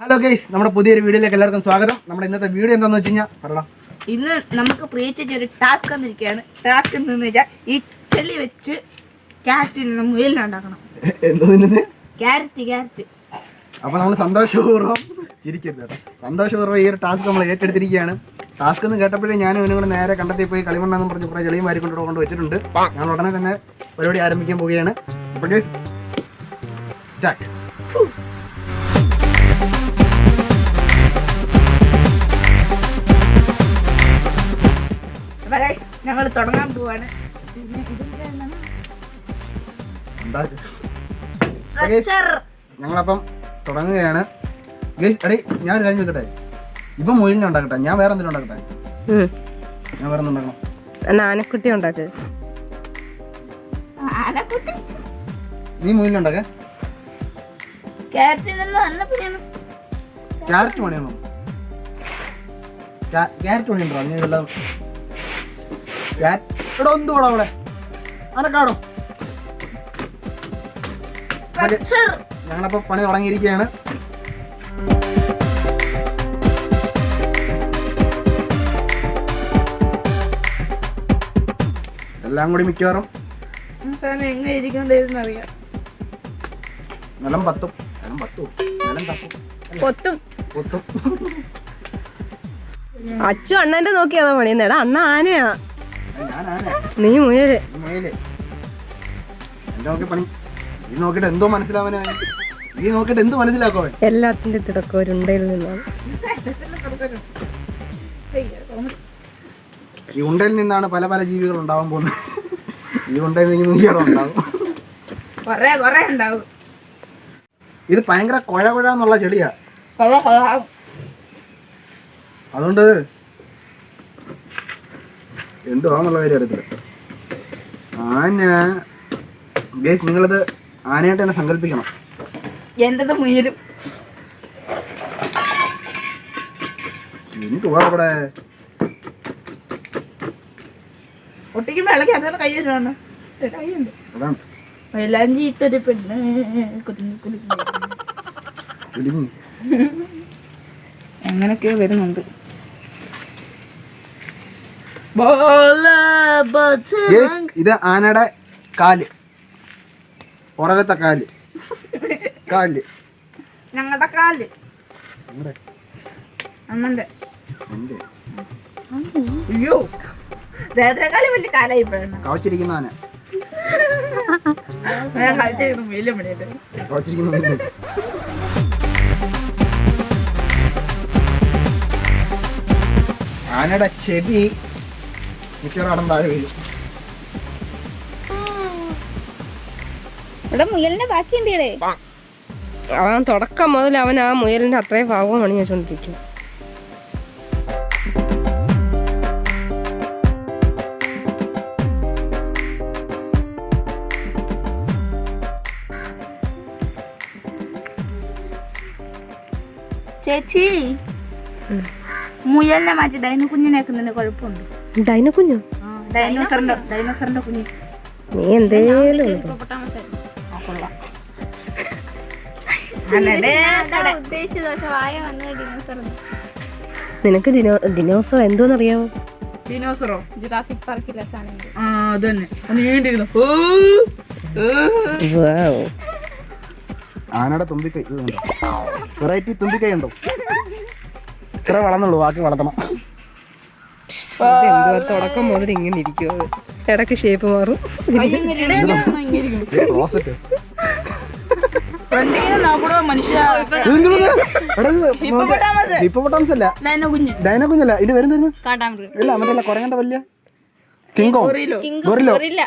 Hello guys, നമ്മുടെ പുതിയൊരു വീഡിയോയിലേക്ക് എല്ലാവർക്കും സ്വാഗതം. നമ്മുടെ ഇന്നത്തെ വീഡിയോ എന്താണെന്ന് വെച്ച് കഴിഞ്ഞാൽ പറയണം. ഇന്ന് നമുക്ക് പ്രിയച്ച ഒരു ടാസ്ക് വന്നിരിക്കുകയാണ്. ടാസ്ക് എന്താണെന്ന് വെച്ചാൽ ഈ ചെല്ലി വെച്ച് ക്യാരറ്റിൽ നിന്ന് മുയലിനുണ്ടാക്കണം. ക്യാരറ്റ്. അപ്പോൾ നമ്മൾ സന്തോഷപൂർവ്വം ചിരിക്കരുത് കേട്ടോ, സന്തോഷപൂർവ്വം ഈ ഒരു ടാസ്ക് നമ്മൾ ഏറ്റെടുത്തിരിക്കുകയാണ്. ടാസ്ക് എന്ന് കേട്ടപ്പോഴേ ഞാനും ഇവനും കൂടെ നേരെ കണ്ടെത്തി പോയി കളിമണ്ണെന്നും പറഞ്ഞ് കുറേ ചെളിയും വാരി കൊണ്ട് വെച്ചിട്ടുണ്ട്. ഞങ്ങൾ ഉടനെ തന്നെ പരിപാടി ആരംഭിക്കാൻ പോവുകയാണ്. അപ്പോൾ ഗൈസ് സ്റ്റാർട്ട്. ഞങ്ങൾ തുടങ്ങാൻ പോവാണ്. ഞങ്ങളപ്പം തുടങ്ങുകയാണ്. ഗൈസ് എടേ ഞാൻ കാര്യം ചോദിക്കട്ടെ, ഇപ്പം മുയലിനെ ഉണ്ടാക്കട്ടെ, ഞാൻ വേറെ എന്തെങ്കിലും ഉണ്ടാക്കട്ടെ? ഞാൻ വേറെ എന്തുണ്ടാക്കണം? ആനക്കുട്ടി ഉണ്ടാക്ക്. നീ മുയലിനെ ഉണ്ടാക്കേ? ക്യാരറ്റ് പണിയാണോ? ക്യാരറ്റ് പണിയുണ്ടോ? നീ എല്ലാം ഇവിടെ ഒന്നുകൂടെ അവിടെ അനക്കാടോ. ഞങ്ങളപ്പോ പണി തുടങ്ങിയിരിക്കുകയാണ്. എല്ലാം കൂടി മിക്കവാറും എങ്ങനെ ഇരിക്കണ്ടറിയാം. നിലം പത്തും പൊത്തും. അച്ചു അണ്ണന്റെ നോക്കിയാ പണിയുന്നേടാ. അണ്ണ ആനയാ, നീ മുയല്. എന്റെ നോക്കി പണി. ഈ നോക്കിട്ട് എന്തോ മനസ്സിലാവാനാ? ഈ നോക്കിട്ട് എന്ത് മനസ്സിലാക്കോ? എല്ലാത്തിന്റെ തുടക്കം ഒരു ഉണ്ടയിൽ നിന്നാണ്. ഈ ഉണ്ടയിൽ നിന്നാണ് പല പല ജീവികൾ ഉണ്ടാവാൻ പോകുന്നത്. ഈ ഉണ്ടയിൽ നിന്ന് ഉണ്ടാവും. ഇത് ഭയങ്കര കുഴ എന്നുള്ള ചെടിയാ. അതുകൊണ്ട് എന്തുവാന്നുള്ള കാര്യം അറിയത്തില്ല. ആന ഗൈസ്, നിങ്ങളിത് ആനയായിട്ട് തന്നെ സങ്കല്പിക്കണം. എന്റത് മുയലും. എന്തുവാ ഇവിടെ ഒട്ടിക്കുമ്പോ ഇളക്കി അതുപോലെ കൈ വരുവാണ്. കൈയുണ്ട്. അതാണ് മൈലാഞ്ചി ഇട്ടൊരു പെണ്ണ് കുടുങ്ങി അങ്ങനൊക്കെയോ വരുന്നുണ്ട്. ഇത് ആനയുടെ കാല്, പുറകത്തെ കാല്. ഞങ്ങളുടെ കാല് അമ്മന്റെ. അയ്യോ, ദേഹത്തേക്കാളി വലിയ കാലായി പോയാണ്. കവച്ചിരിക്കുന്ന ആന. ആനയുടെ ചെവി മിക്കവാറും താഴെ വീഴും. ഇവിടെ മുയലിന്റെ ബാക്കി എന്തിയടേ? അവൻ തുടക്കം മുതൽ അവൻ ആ മുയലിന്റെ അത്രയും ഭാഗവും പണി വെച്ചോണ്ടിരിക്കും. ചേച്ചി, മുയലിനെ മാറ്റി ഡൈനോ കുഞ്ഞിനേക്കുന്നതിന് കുഴപ്പമുണ്ട്. ഡൈനോ കുഞ്ഞോ? ഡൈനോസറിന്റെ കുഞ്ഞ്. നീ എന്തേലും നിനക്ക് ദിനോസർ എന്തോന്നറിയാവോ? ദിനോസറോ? ജുറാസിക് പാർക്കിലെ സാധനം. ആനയുടെ തുമ്പിക്കൈ വെറൈറ്റി തുമ്പിക്കൈ ഉണ്ടോ? ഇത്ര വളർന്നുള്ളൂ, ബാക്കി വളർത്തണം. എന്തോ തുടക്കം മുതൽ ഇങ്ങനെ ഇരിക്കും. ഇടയ്ക്ക് ഷേപ്പ് മാറും. ഡൈനോ കുഞ്ഞല്ല ഇത് വരുന്നു. ഇല്ല, മറ്റേ കുറങ്ങണ്ട വലിയ കിങ്കോ ഗൊറില്ല.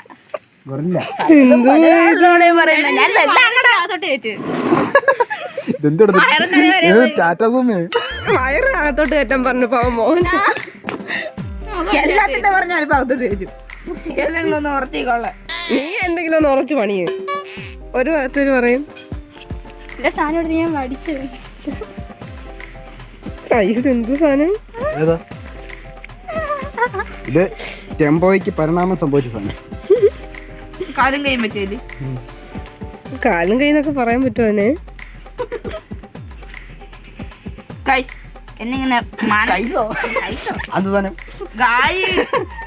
വയറിനകത്തോട്ട് കയറ്റാൻ പറഞ്ഞു പാവം മോഹൻ. എല്ലാത്തിന്റെ പറഞ്ഞാലും അകത്തോട്ട് കയറ്റും. എന്തെങ്കിലും ഒന്ന് ഉറച്ചിക്കൊള്ളാം. നീ എന്തെങ്കിലും ഒന്ന് ഉറച്ചു പണിയേ. ഒരു ഭാഗത്തൊരു പറയും സാധനം എടുത്ത് ഞാൻ വടിച്ചു. ഇതെന്തു സാധനം? ഇത് ടെമ്പോയ്ക്ക് പരിണാമം സംഭവിച്ച സാധനം. കാലും കൈയും പറ്റിയല്ലേ? കാലും കൈന്നൊക്കെ പറയാൻ പറ്റുമോ? ഗൈസ് എന്നിങ്ങനെ കൈസോ അത് തന്നെ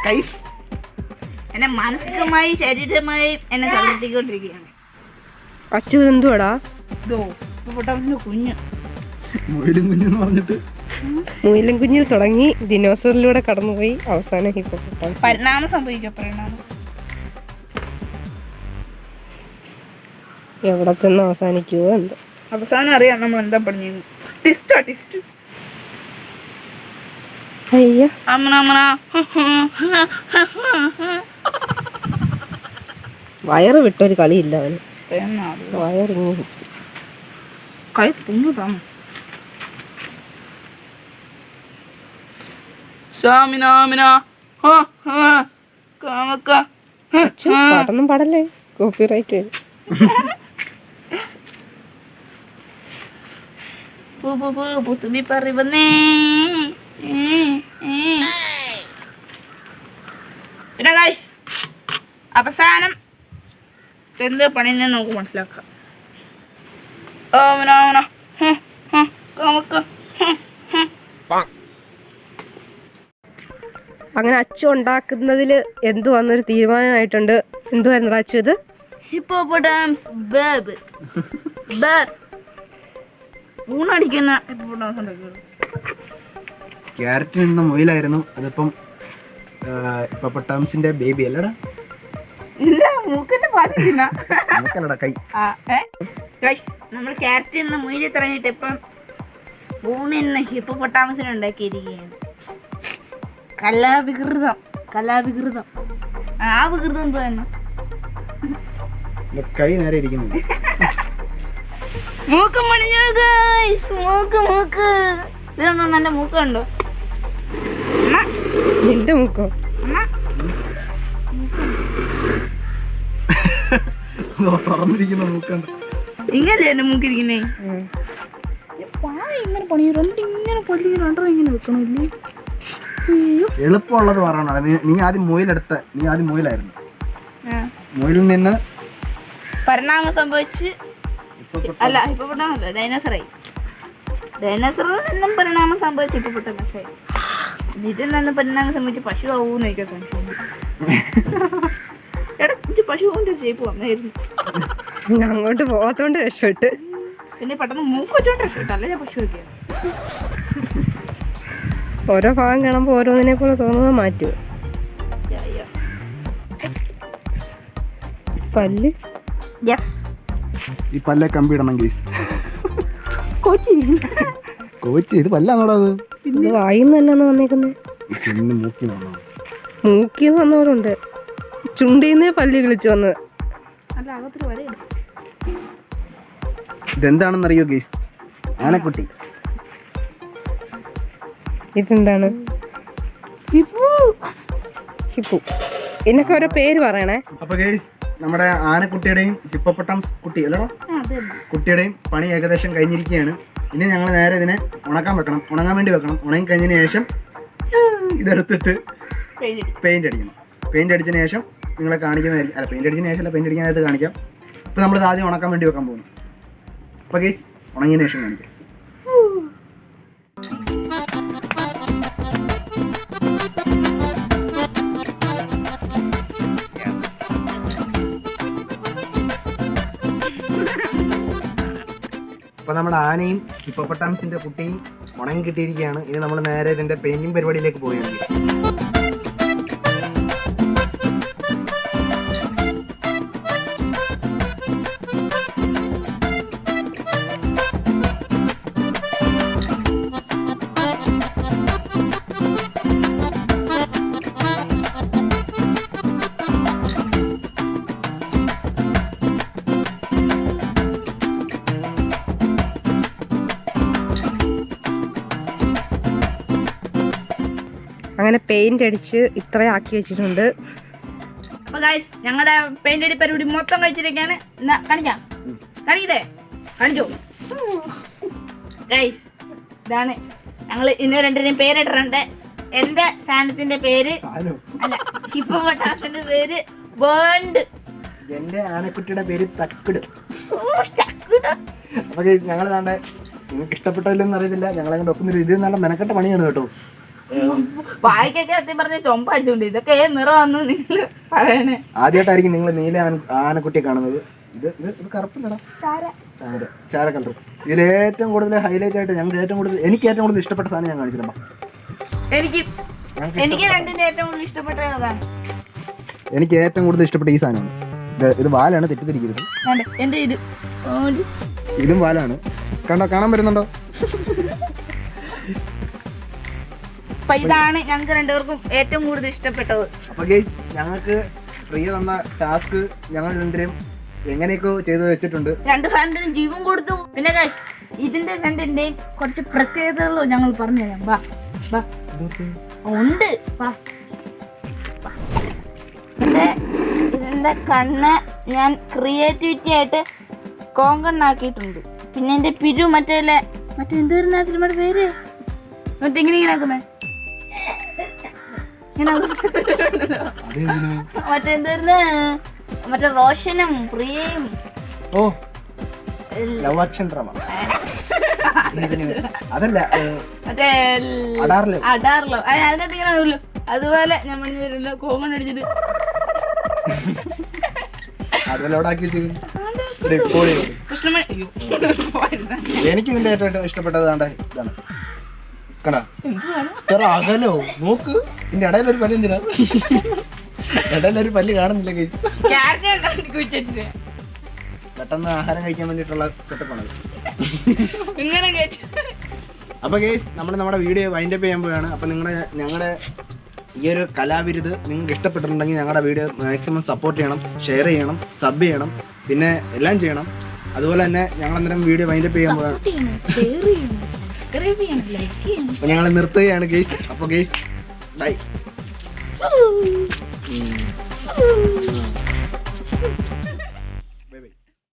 കൈസ് എന്നെ മാനസികമായി ശാരീരികമായി എന്നെ തളർത്തിക്കൊണ്ടിരിക്കുകയാണ്. അച്ചു എന്തുവാടാ? ഇതോ ഹിപ്പോപ്പൊട്ടാമസിന്റെ കുഞ്ഞ്. മുയലും കുഞ്ഞെന്ന് പറഞ്ഞിട്ട് മുയലും കുഞ്ഞിൽ തുടങ്ങി ദിനോസറിലൂടെ കടന്നുപോയി അവസാനം ഹിപ്പോപ്പൊട്ടാമസ്. പരിണാമം സംഭവിക്കുക. പരിണാമം എവിടെ ചെന്ന് അവസാനിക്കുവോ എന്തോ. അവസാനം അറിയാം നമ്മൾ എന്താ പറഞ്ഞു. ടിസ്റ്റ് അയ്യ വയറ് വിട്ടൊരു കളിയില്ല അവന്. വയറിങ്ങി കൈ പൊങ്ങുതാണ്. പാട്ടൊന്നും പാടല്ലേ, കോപ്പിറൈറ്റ് വരും. പുത്തുമ്പി പറ വന്നേ. പിന്നെ ഗൈസ് അവസാനം എന്ത് പണിയെന്ന് നമുക്ക് മനസ്സിലാക്കാം. അങ്ങനെ അച്ചു ഉണ്ടാക്കുന്നതിൽ എന്തു വന്നൊരു തീരുമാനമായിട്ടുണ്ട്. എന്തുവായിരുന്നു അച്ചു ഇത്? ഹിപ്പോപ്പൊട്ടാമസ് ബേബ് ഊണടിക്കുന്ന ഹിപ്പോപ്പൊട്ടാമസ് ഉണ്ടാക്കുന്നത്. ക്യാരറ്റിൽ നിന്ന് മുയലായിരുന്നു, അതിപ്പം ഹിപ്പോപ്പൊട്ടാമസിന്റെ ബേബി അല്ലടാ. മൂക്കല്ലടാ കൈ. നമ്മൾ ക്യാരറ്റിൽ നിന്ന് മുയൽ തുടങ്ങിയിട്ട് ഇപ്പം സ്പൂണിൽ നിന്ന് ഹിപ്പോപ്പൊട്ടാമസിനെ ഉണ്ടാക്കിയിരിക്കുകയാണ്. കലാവികൃതം. ആ വികൃതം എന്തോ തന്നെ. കൈ നേരെ ഇരിക്കുന്നു. മൂക്ക് മണിഞ്ഞു ഗൈസ്. മൂക്ക് ഇതാണോ നല്ല മൂക്കുണ്ടോ? നിന്റെ മൂക്കോ? തുറന്നിരിക്കുന്ന മൂക്കുണ്ട്. ഇങ്ങനെ എന്റെ മൂക്കിരിക്കുന്നേ. ഇങ്ങനെ പണി രണ്ടിങ്ങനെ പള്ളി രണ്ടെണ്ണം ഇങ്ങനെ വെക്കണില്ലേ? എളുപ്പമുള്ളത് പറയണോ. നീ ആദ്യം മുയലായിരുന്നു. മുയലിൽ നിന്ന് പരിണാമം സംഭവിച്ച് അല്ല ഹിപ്പോപ്പൊട്ടാമസ് ഡൈനോസറായി. ഡൈനോസറിൽ നിന്നും പരിണാമം സംഭവിച്ച് ഹിപ്പോപ്പൊട്ടാമസായി. ഇതിൽ നിന്ന് പരിണാമം സംഭവിച്ച് പശു ആവൂന്ന് എനിക്ക് സംശയം. എനിക്ക് പശുവിന്റെ ഷേപ്പ് വന്നായിരുന്നു. അങ്ങോട്ട് പോകാത്തോണ്ട് രക്ഷപ്പെട്ട്. പിന്നെ പെട്ടെന്ന് മൂക്ക് വെച്ചോണ്ട് രക്ഷപ്പെട്ടു. അല്ല ഞാൻ പശു വയ്ക്കുക. ഓരോ ഭാഗം കാണുമ്പോൾ ഓരോന്നിനെ പോലെ തോന്നുക മാറ്റുക. പല്ല് ഈ പല്ലെ കമ്പിടണം ഗൈസ്. കോച്ചി ഇത് പല്ലാന്നോടാ. അത് ഇത് വായിന്ന് തന്നെയാന്ന് വന്നേക്കുന്നത്. മൂക്കിന്ന് വന്നവരുണ്ട്. ചുണ്ടീന്നേ പല്ല് കിളിച്ചു വന്നത്. ഇതെന്താണെന്നറിയോ ഗൈസ്? ആനക്കുട്ടി. ഇതെന്താണ്? ഹിപ്പു. ഇതിനൊക്കെ ഓരോ പേര് പറയണേ. അപ്പൊ ഗൈസ് നമ്മുടെ ആനക്കുട്ടിയുടെയും ഹിപ്പോപ്പൊട്ടാമസ് കുട്ടി അല്ലടാ കുട്ടിയുടെയും പണി ഏകദേശം കഴിഞ്ഞിരിക്കുകയാണ്. ഇനി ഞങ്ങൾ നേരെ ഇതിനെ ഉണങ്ങാൻ വേണ്ടി വെക്കണം. ഉണങ്ങി കഴിഞ്ഞതിന് ശേഷം ഇതെടുത്തിട്ട് പെയിന്റ് അടിക്കണം. പെയിന്റ് അടിച്ചതിന് ശേഷം നിങ്ങളെ കാണിക്കുന്നതായിരിക്കും. അല്ല പെയിന്റ് അടിച്ചതിന് ശേഷം പെയിന്റ് അടിക്കാനായിട്ട് കാണിക്കാം. ഇപ്പൊ നമ്മളിത് ആദ്യം ഉണക്കാൻ വേണ്ടി വെക്കാൻ പോകുന്നു. അപ്പൊ ഗൈസ് ഉണങ്ങിയതിന് ശേഷം കാണിക്കാം. അപ്പോൾ നമ്മുടെ ആനയും ഹിപ്പോപ്പൊട്ടാമസിന്റെ കുട്ടിയും ഉണങ്ങി കിട്ടിയിരിക്കുകയാണ്. ഇനി നമ്മൾ നേരെ ഇതിന്റെ പെയിന്റിംഗ് പരിപാടിയിലേക്ക് പോവുകയാണ്. അങ്ങനെ പെയിന്റ് അടിച്ച് ഇത്രയാക്കി വെച്ചിട്ടുണ്ട്. അപ്പൊ ഗൈസ് ഞങ്ങളുടെ പെയിന്റ് അടി പരിപാടി മൊത്തം കഴിച്ചിരിക്കുകയാണ്. കാണിച്ചോ ഗൈസ്. ഇതാണ് ഞങ്ങൾ ഇന്ന് രണ്ടിനെയും പേരിട്ടിട്ടുണ്ട്. എന്റെ സാധനത്തിന്റെ പേര് അല്ല ഹിപ്പോപ്പൊട്ടാമസിന്റെ പേര് ബേണ്ട്. എന്റെ ആനക്കുട്ടിയുടെ പേര് തക്കിട്. അപ്പൊ ഞങ്ങൾ നിങ്ങൾക്ക് ഇഷ്ടപ്പെട്ടില്ലെന്ന് അറിയത്തില്ല. ഞങ്ങളെ കൊണ്ട് ഒപ്പം ഇത് നല്ല മെനക്കെട്ട പണിയാണ് കേട്ടോ. വായിക്കൊക്കെ സത്യം പറഞ്ഞ ചൊമ്പായിട്ടുണ്ട്. ഇതൊക്കെ ഏത് നിറമാണെന്ന് നിങ്ങൾ പറയണേ. ആദ്യമായിട്ടായിരിക്കും നിങ്ങൾ നീല ആനക്കുട്ടിയെ കാണുന്നത്. ഇത് കറുപ്പല്ലടാ, ചാര കളർ. ഇതിൽ ഏറ്റവും കൂടുതൽ ഹൈലൈറ്റ് ആയിട്ട് എനിക്ക് ഏറ്റവും കൂടുതൽ ഇഷ്ടപ്പെട്ട സാധനം ഞാൻ കാണിച്ചിട്ടുണ്ടോ? എനിക്ക് രണ്ടിന്റെ ഏറ്റവും കൂടുതൽ ഇഷ്ടപ്പെട്ട അതാണ്. എനിക്ക് ഏറ്റവും കൂടുതൽ ഇഷ്ടപ്പെട്ട ഈ സാധനമാണ്. ഇത് വാലാണ്, തെറ്റിദ്ധരിക്കരുത്. എന്റെ ഇതും വാലാണ്. കണ്ടോ, കാണാൻ വരുന്നുണ്ടോ? അപ്പൊ ഇതാണ് ഞങ്ങൾക്ക് രണ്ടുപേർക്കും ഏറ്റവും കൂടുതൽ ഇഷ്ടപ്പെട്ടത്. അപ്പൊ ഞങ്ങൾക്ക് പ്രിയ തന്ന ടാസ്ക് ഞങ്ങൾ രണ്ടുപേരും എങ്ങനെയൊക്കെ ചെയ്ത് വെച്ചിട്ടുണ്ട്. രണ്ട് സാധനത്തിനും ജീവൻ കൊടുത്തു. പിന്നെ ഇതിന്റെ രണ്ടിന്റെയും കുറച്ച് പ്രത്യേകതകളോ ഞങ്ങൾ പറഞ്ഞു തരാം. വാ വാ ഉണ്ട്. വാ ഇതിന്റെ കണ്ണ് ഞാൻ ക്രിയേറ്റിവിറ്റി ആയിട്ട് കോങ്കണ്ണാക്കിയിട്ടുണ്ട്. പിന്നെ എന്റെ പിരു മറ്റെന്തായിരുന്നു ആ സിനിമയുടെ പേര്? ഇങ്ങനെ ആക്കുന്നേ മറ്റെന്തായിരുന്നു? മറ്റേ റോഷനും പ്രിയയും. ഓ, ലവ് ആക്ഷൻ ഡ്രാമ അതല്ല, മറ്റേ അഡാർലോ. അതിനകത്ത് ഇങ്ങനെ ഉള്ളു. അതുപോലെ ഞാൻ മണ്ണിൽ കോമൺ അടിച്ചിട്ട് എനിക്ക് ഇതിന്റെ ഏറ്റവും ഇഷ്ടപ്പെട്ടത് ഇതാണ്. അകലോ നോക്ക്, ഇതിന്റെ ഇടയിലൊരു പല്ല്. എന്തിനാ ഇടയിലൊരു പല്ല് കാണുന്നില്ല? പെട്ടെന്ന് ആഹാരം കഴിക്കാൻ വേണ്ടിയിട്ടുള്ള സെറ്റപ്പാണ്. അപ്പൊ ഗേസ് നമ്മുടെ വീഡിയോ വൈൻഡപ്പ് ചെയ്യാൻ പോവുകയാണ്. അപ്പൊ ഞങ്ങളുടെ ഈ ഒരു കലാവിരുത് നിങ്ങൾക്ക് ഇഷ്ടപ്പെട്ടിട്ടുണ്ടെങ്കിൽ ഞങ്ങളുടെ വീഡിയോ മാക്സിമം സപ്പോർട്ട് ചെയ്യണം, ഷെയർ ചെയ്യണം, സബ് ചെയ്യണം, പിന്നെ എല്ലാം ചെയ്യണം. അതുപോലെ തന്നെ ഞങ്ങൾ അന്നേരം വീഡിയോ വൈൻഡപ്പ് ചെയ്യാൻ പോവുകയാണ്. അപ്പൊ ഞങ്ങൾ നിർത്തുകയാണ് ഗേസ്. അപ്പൊ ഗേസ് ബൈ.